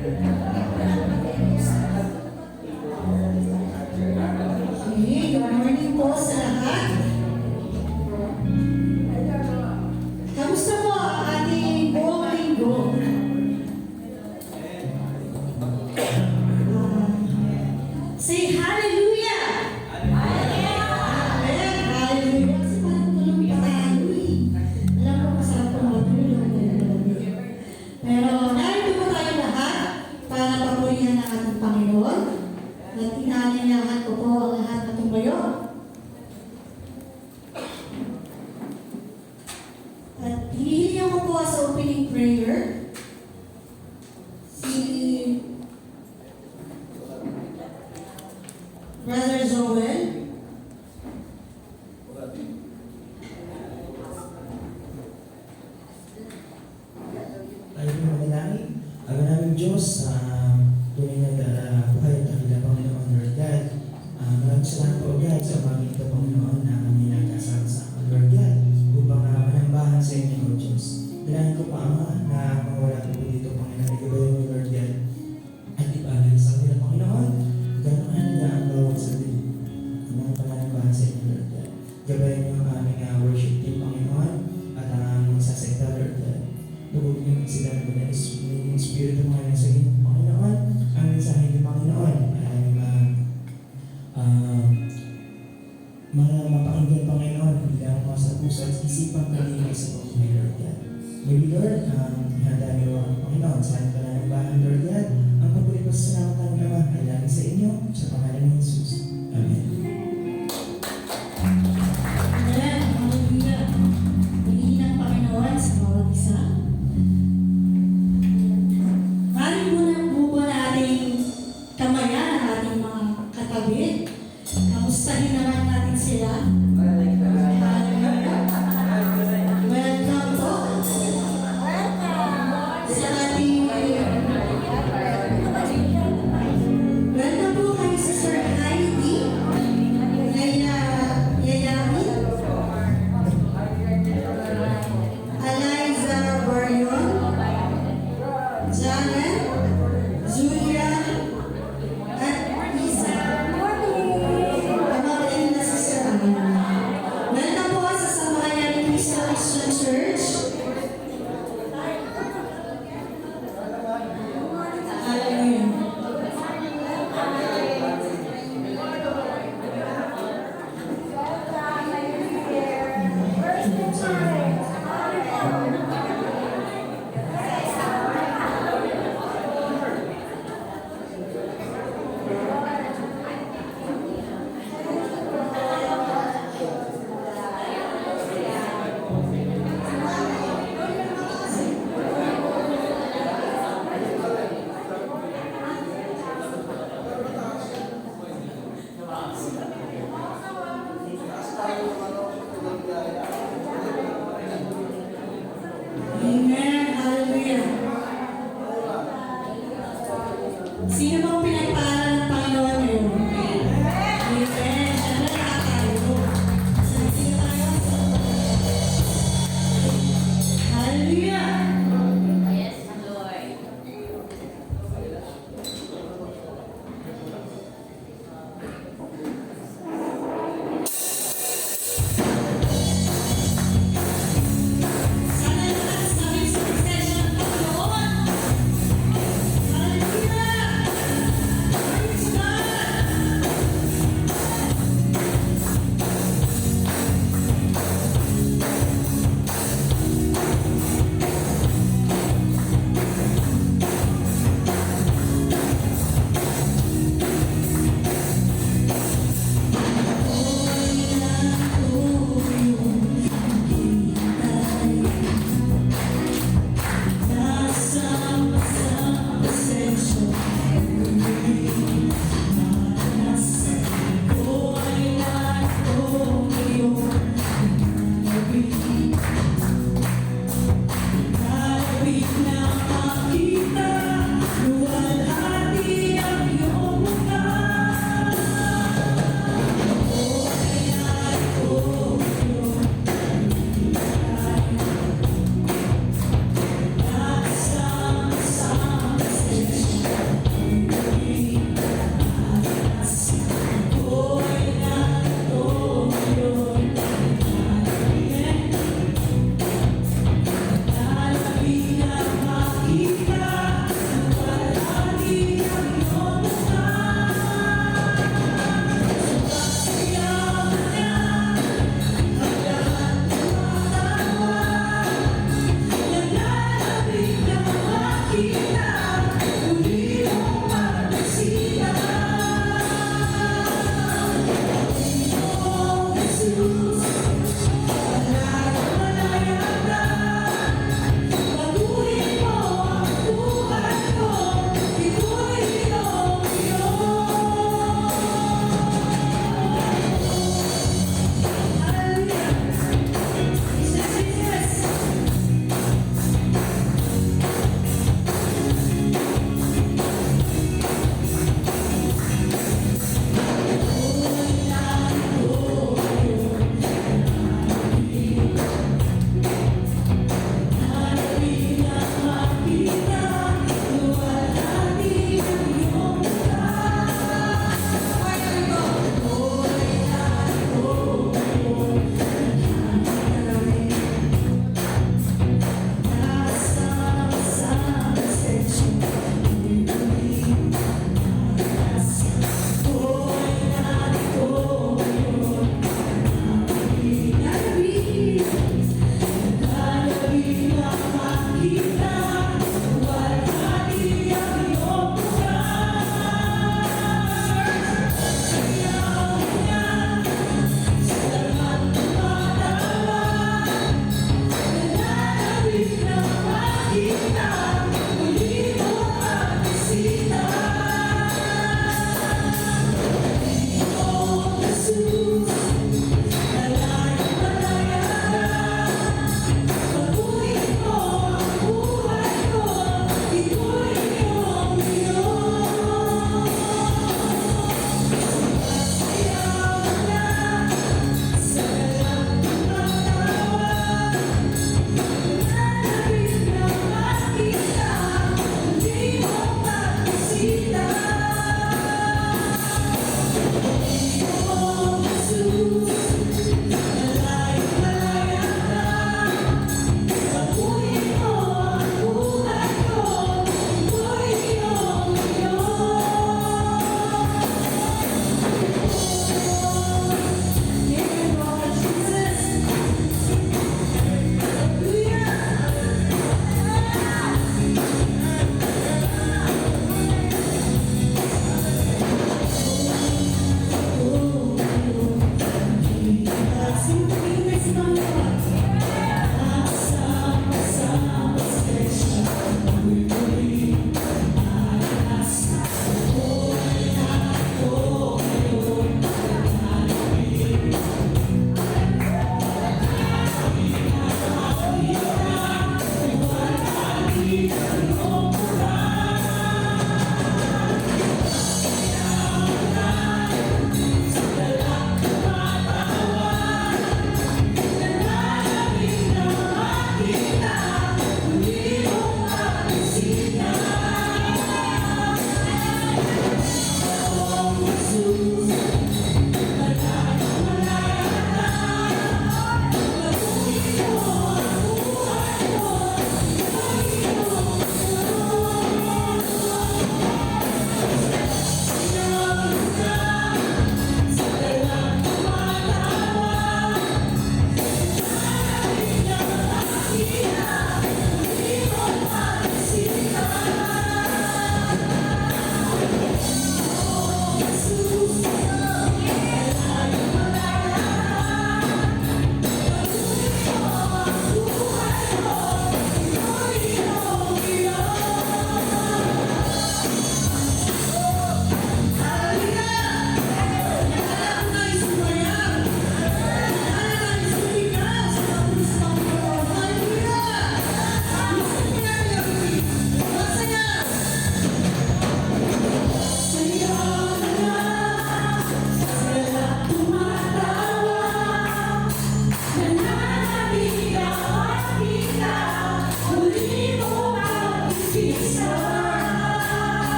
Okay, good morning po sa lahat. Kamusta po ang ating buong linggo? Say hallelujah! Amen! Hallelujah! Kasi parang tulong pa tayo eh. Alam ko masarap po matulog. Pero narito po tayo lahat para papurihan ang ating Panginoon. At inaanyayahan ko po ang lahat na tumayo. At hihilihan ko po sa opening prayer si Brother Joel. Tayo po manalangin. Ang maraming Diyos, tunay na buhay at dakila Panginoon Lord God. Maraming salamat po God sa umagang ito Panginoon na kami nagkasama sa Lord God upang manambahan sa inyo Lord Diyos. Dalahin ko pa Ama na mawala po dito Panginoon. Igabayan mo Lord God at ibagay sa kanila Panginoon. Gano'n na ang bawat sabi ng pananambahan sa inyo Lord God. Gabayan niyo ang aming worship team Panginoon at ang magsasakita Lord God. Lubog niyo sila ng Espiritu mga nasa inyo Panginoon. Ang mensahe ng Panginoon ay mapakinggan Panginoon bilang mga sa puso at isipang kalimay sa pagmay Lord God. Maybe Lord, ihanda niyo ang Panginoon sa aming pananambahan Lord God. Ang paborito sa salamat ng Ama ay lagi sa inyo sa pangalan ng Jesus. Amen. Amen. Hallelujah. Piliin ang Panginoon sa bawat isa. Maaaring muna po ba nating kamayan ang ating mga katabi? Kamustahin naman natin sila? Welcome po sa ating welcome po kay Sister Heidi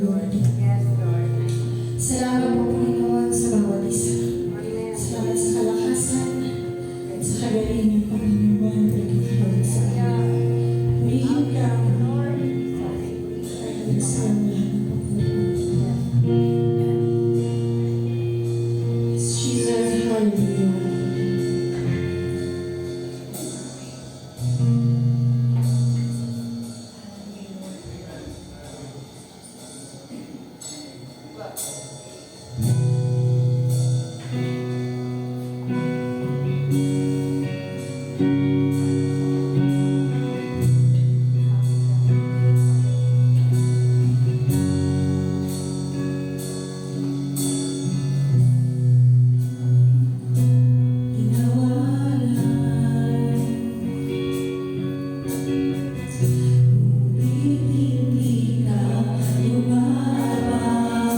Lord. Salamat po, Panginoon, sa bawat isa. Salamat sa kalakasan at sa kagalingan, Panginoon, pagkakaroon sa amin. Purihin ka, Lord. At sa lahat ng pagkakulang. Yes, Jesus, hallelujah. Tinawalan, ngunit hindi ka lumabas.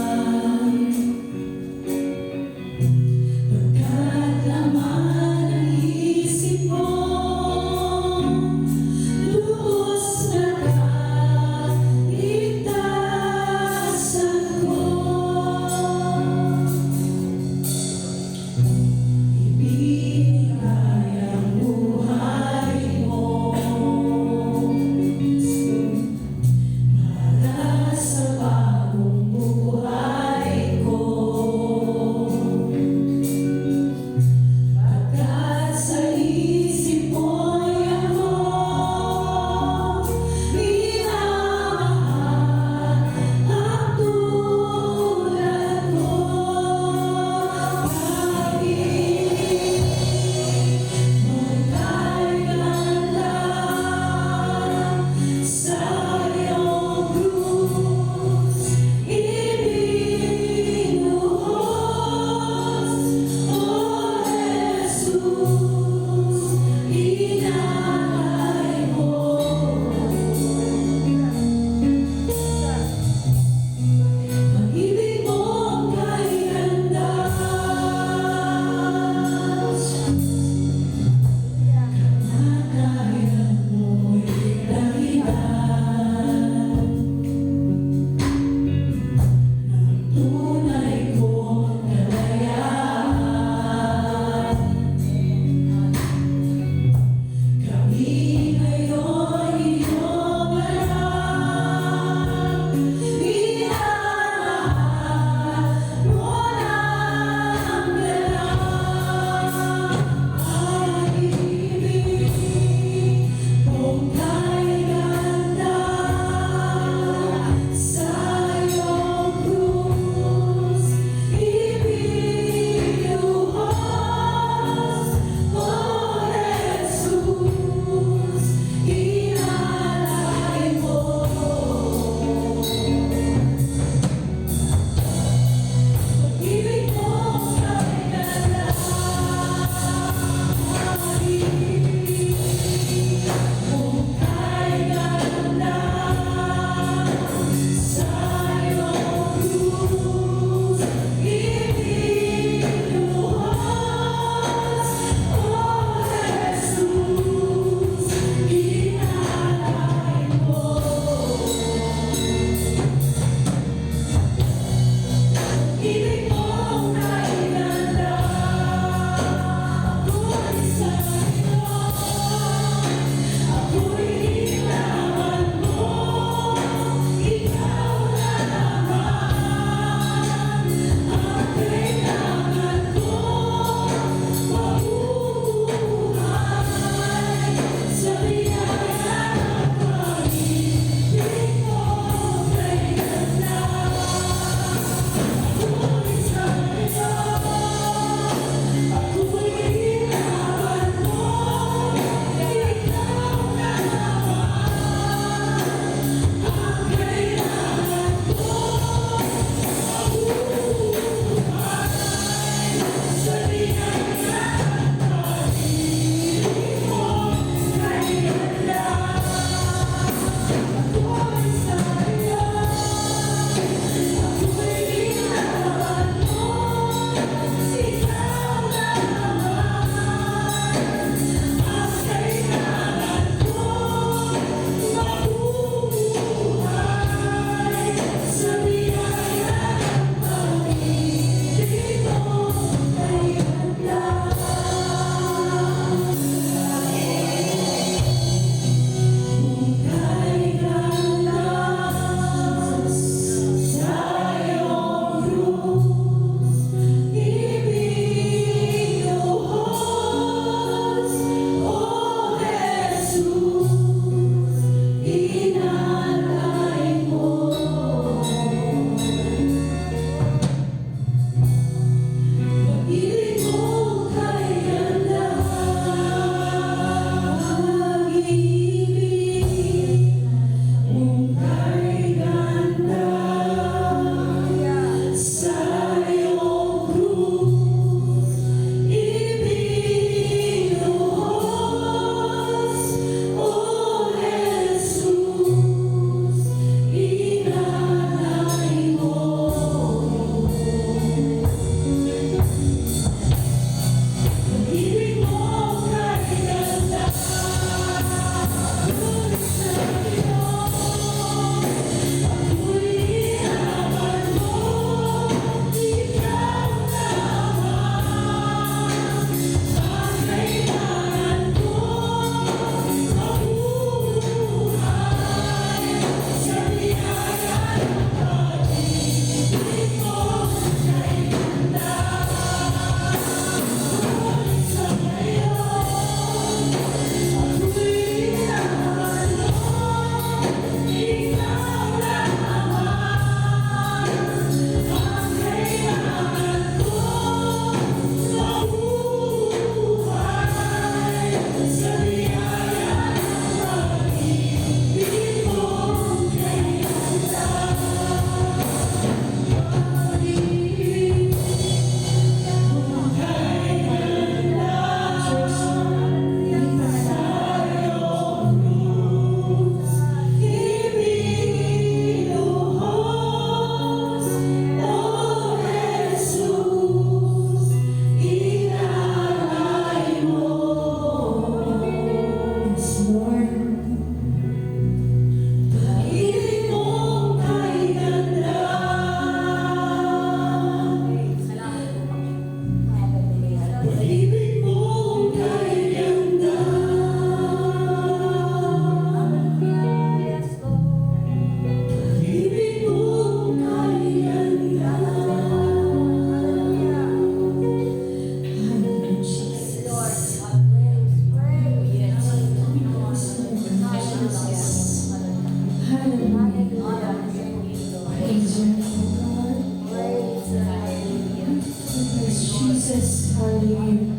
Jesus. Hallelujah.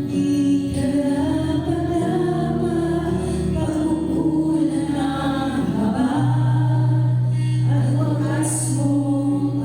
Di ka dapat pagkukulang ng haba at wakas mong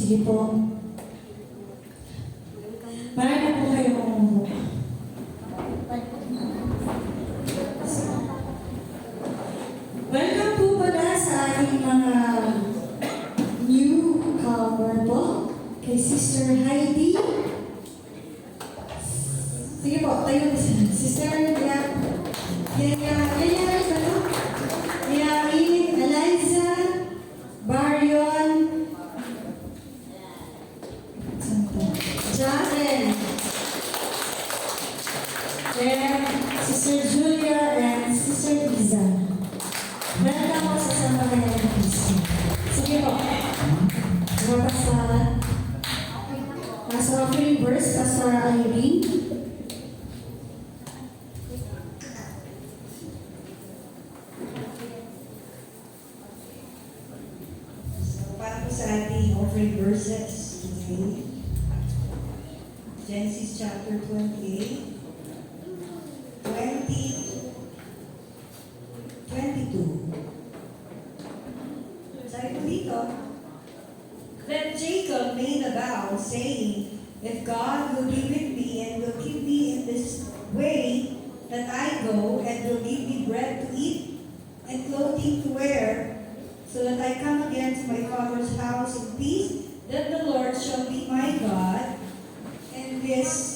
Sige po. Marami po kayong welcome po pala sa ating mga newcomer po kay Sister Heidi. Sige po, tayo na sila. Sister, Yamin, Eliza, Marion, Jacqueline, and Sister Julia and Sister Liza. Welcome po sa Sambahayan ng Kristo. Sige po. Pastor offering verse, Pastor Irene. Para po sa ating offering verses today, Genesis chapter 28, 22. Sabi po dito, then Jacob made a vow, saying, if God will be with me and will keep me in this way that I go, and will give me bread to eat and clothing to wear, so that I come again to my father's house in peace, then the Lord shall be my God, and this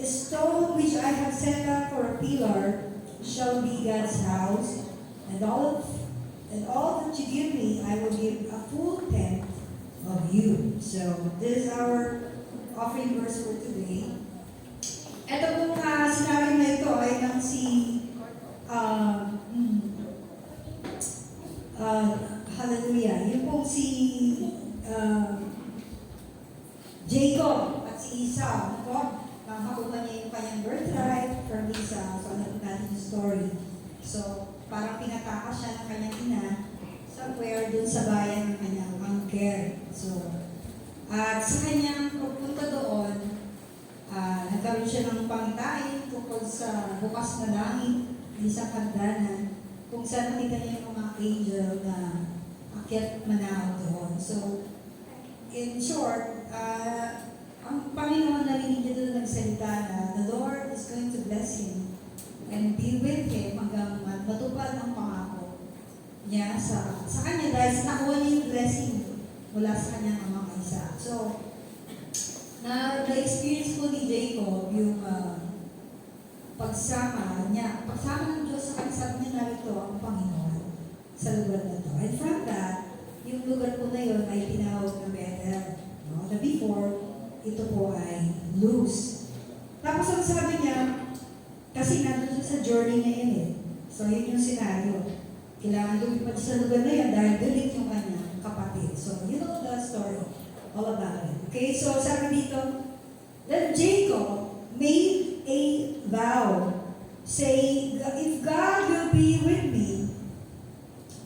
stone which I have set up for a pillar shall be God's house, and all that you give me, I will give a full tenth of you. So this is our offering verse for today. Ito pong sinabi na ito ay ng si hallelujah. Yung pong si Jacob at si Esau. Nakakuha niya yung kanyang birthright from Esau. So alam natin yung story. So parang pinatakas siya ng kanyang ina somewhere dun sa bayan ng kanyang uncle. So at sa kanyang pagpunta doon, nagkaroon siya ng pangtain tungkol sa bukas na langit, isang hagdanan, kung saan nakita niya yung mga angel na akyat manahaw doon. So, in short, ang Panginoon narinig niya doon nagsalita na the Lord is going to bless him and be with him hanggang matupad ang pangako niya sa kanya dahil nakuha niya yung blessing mula sa kanyang amang kaisa. So, na-experience po ni Jacob yung pagsama ng Diyos sa kanya, sabi niya narito ang Panginoon sa lugar na to. And from that, yung lugar po na yun ay tinawag na Bethel. No? Na before, ito po ay Luz. Tapos ang sabi niya, kasi nandun siya sa journey na yun eh. So yun yung scenario. Kailangan lumipad sa lugar na yun dahil galit yung kanyang kapatid. So you know the story all about it. Okay, so sabi dito, then Jacob made a vow, saying, if God will be with me,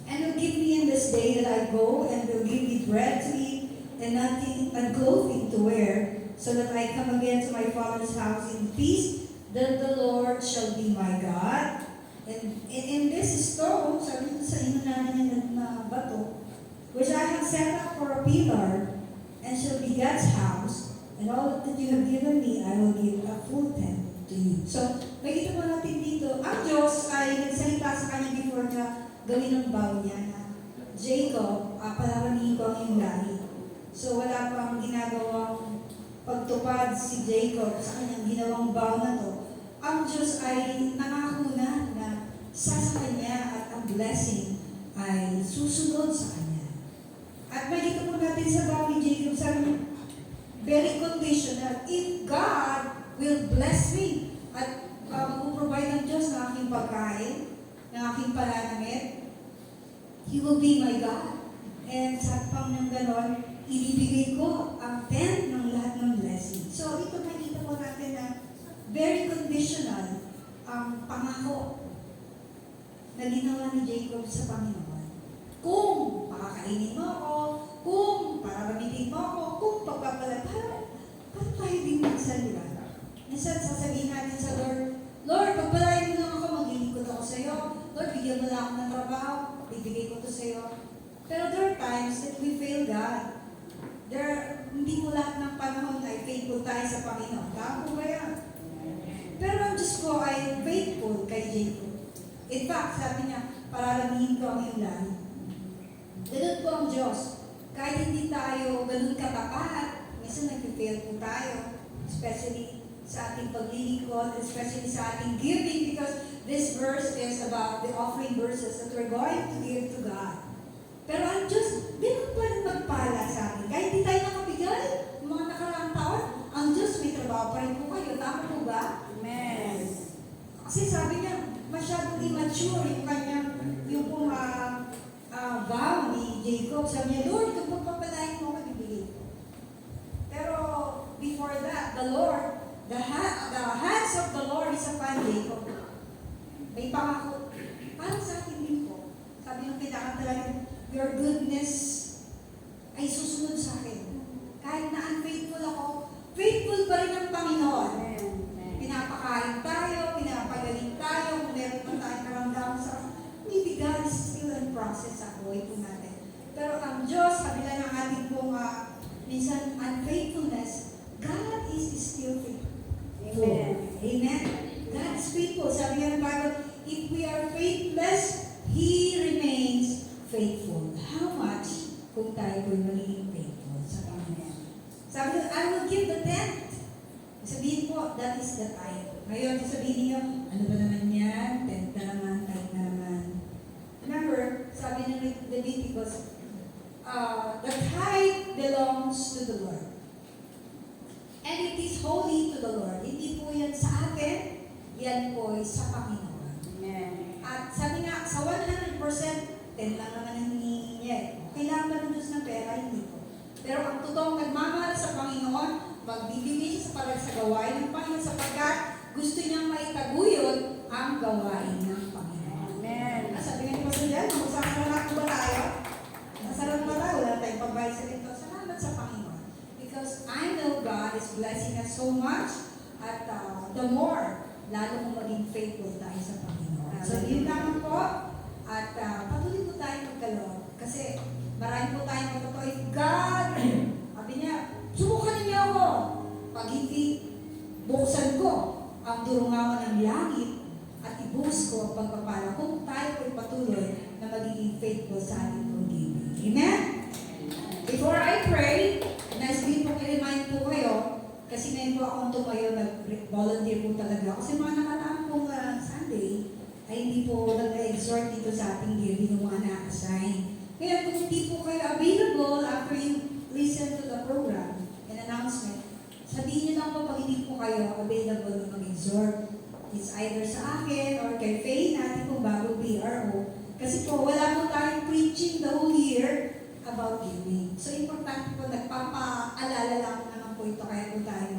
and will give me in this day that I go, and will give me bread to eat, and nothing, and clothing to wear, so that I come again to my father's house in peace, then the Lord shall be my God. And in this stone, sabi ko sa ino natin na bato, which I have set up for a pillar, and shall be God's house, and all that you have given me, I will give a full tenth to you. So, makita mo natin dito, ang Diyos ay nagsalita sa kanya before niya gawin ang vow niya na Jacob, palaramihin ko ang iyong lahi. So, wala pang ginagawang pagtupad si Jacob sa kanyang ginawang vow na to. Ang Diyos ay nangako na sa kanya at ang blessing ay susunod sa kanya. At makita po natin sa vow ni Jacob, sabi niya, very conditional. If God will bless me at mag-provide ng Diyos ng aking pagkain, ng aking pananamit, He will be my God. And sa pang ng ganon, ibibigay ko ang tenth ng lahat ng blessing. So ito makita po natin na very conditional ang pangako na ginawa ni Jacob sa Panginoon. Kung pakakainin mo ako, kung pararamitin mo ako, kung pagpapalat, parang tayo din magsalita. Minsan sasabihin natin sa Lord, Lord, pagpalain mo lang ako, maglilingkod ako sa iyo. Lord, bigyan mo lang ako ng trabaho, bibigay ko to sa iyo. Pero there are times that we fail God. There are hindi po lahat ng panahon ay faithful tayo sa Panginoon. Tama po ba yan? Pero ang Diyos ko ay faithful kay Jacob. In fact, sabi niya, paralamihin ko ang iyong langit. Ganun po ang Diyos. Kahit hindi tayo ganun katapat, minsan nag-fail po tayo, especially sa ating paglilingkod, especially sa ating giving, because this verse is about the offering verses that we're going to give to God. Pero ang Diyos, ganun pa rin magpala sa atin. Kahit hindi tayo nakabigay, mga nakaraang taon, ang Diyos may trabaho pa rin po kayo. Tama po ba? Amen. Kasi sabi niya, masyadong immature yung kanyang, yung pong vow ni Jacob. Sabi niya, Lord, kung pagpapalain mo ako, bibigay ko. Pero before that, the Lord, the hands of the Lord is upon Jacob. May pangako. Parang sa atin din po. Sabi ng pinakanta lang, your goodness ay susunod sa akin. Kahit na unfaithful ako, faithful pa rin ang Panginoon. Pinapakain tayo, pinapagaling tayo, kung meron pa tayong karamdaman sa maybe God is still in process sa buhay po natin. Pero ang Diyos, kabila ng ating pong minsan unfaithfulness, God is still faithful. Amen. Amen. God is faithful. Sabi nga ng Bible, if we are faithless, He remains faithful. How much kung tayo po'y magiging faithful sa Panginoon? Sabi nga, I will give the tenth. Sabihin po, that is the tithe. Ngayon, sabihin niyo, ano ba naman yan? Tenth na naman, tithe na naman. Remember, sabi ng Leviticus, the tithe belongs to the Lord. And it is holy to the Lord. Hindi po yan sa atin, yan po ay sa Panginoon. Amen. At sabi nga, sa 100%, 10 lang naman ang hinihingi niya. Kailangan ba ng Diyos ng pera? Hindi po. Pero ang totoong nagmamahal sa Panginoon, magbibigay siya sa gawain ng Panginoon sapagkat gusto niyang maitaguyod ang gawain ng Panginoon. Amen. Sabi nga ni Pastor Jan, masasarap ba tayo? Masarap ba tayo? Wala tayong pagbayad sa ito. Salamat sa Panginoon. Because I know God is blessing us so much at the more, lalo kung maging faithful tayo sa Panginoon. So yun lang po. At patuloy po tayo magkaloob. Kasi marami po tayong matotoo. If God, sabi niya, subukan niyo ako. Pag hindi, buksan ko ang durungawan ng langit at ibuhos ko ang pagpapala kung tayo po'y patuloy na magiging faithful sa ating pag-ibig. Amen? Before I pray, nice din po i-remind po kayo, kasi ngayon po akong tumayo, nag-volunteer po talaga. Kasi mga nakaraan pong Sunday, ay hindi po nag-exhort dito sa ating giving ng mga na-assign. Kaya kung hindi po kayo available after you listen to the program and announcement, sabihin niyo lang po pag hindi po kayo available na mag-exhort. It's either sa akin or kay Faye natin po bago PRO. Kasi po wala po tayong preaching the whole year about giving. So importante po, nagpapaalala lang naman po ito kaya po tayo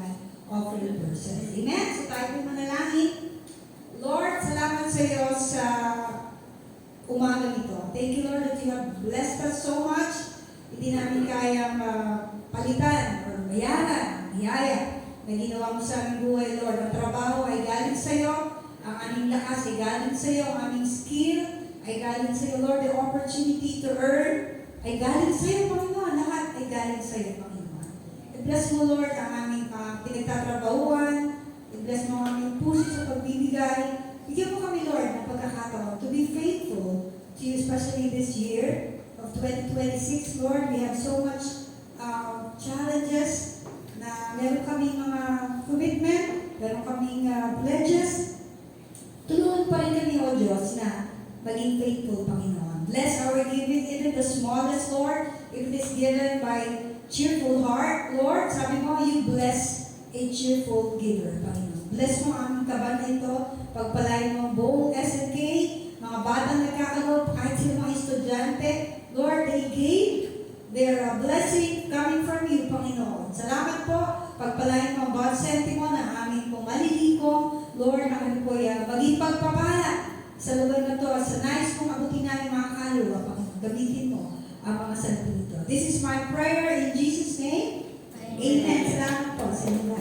offer the person. Amen? So tayo po manalangin. Lord, salamat sa iyo sa umaga nito. Thank you, Lord, that you have blessed us so much. Hindi namin kayang palitan or bayaran, hiyaya na ginawa mo sa aming buhay, Lord. Ang trabaho ay galing sa iyo, ang aming lakas ay galing sa iyo, ang aming skill ay galing sa iyo, Lord. The opportunity to earn ay galing sa iyo, Panginoon. Lahat ay galing sa iyo, Panginoon. I-bless mo, Lord, ang aming pinagtatrabahuan. I-bless mo ang aming puso sa pagbibigay. Bigyan mo kami, Lord, ng pagkakataon to be faithful to you, especially this year of 2026, Lord. We have so much challenges na meron kaming mga commitment, meron kaming pledges. Tulungan pa rin kami, O Diyos, na maging faithful, Panginoon. Bless our giving, even the smallest, Lord, if it is given by cheerful heart, Lord. Sabi mo, you bless a cheerful giver, Panginoon. Bless mo ang kaban na ito, pagpalain mo ang buong SNK, mga batang nagkakalob, kahit sila mga estudyante, Lord, they gave their blessing coming from you, Panginoon. Salamat po, pagpalain mo ang bawat sentimo na aming pong malilikom, Lord, na kami po maging pagpapala sa lugar na to, sa nais mong abutin namin mga kaluluwa, Panginoon. Gamitin mo ang mga salita nito. This is my prayer in Jesus' name. Amen. Salamat po sa inyo.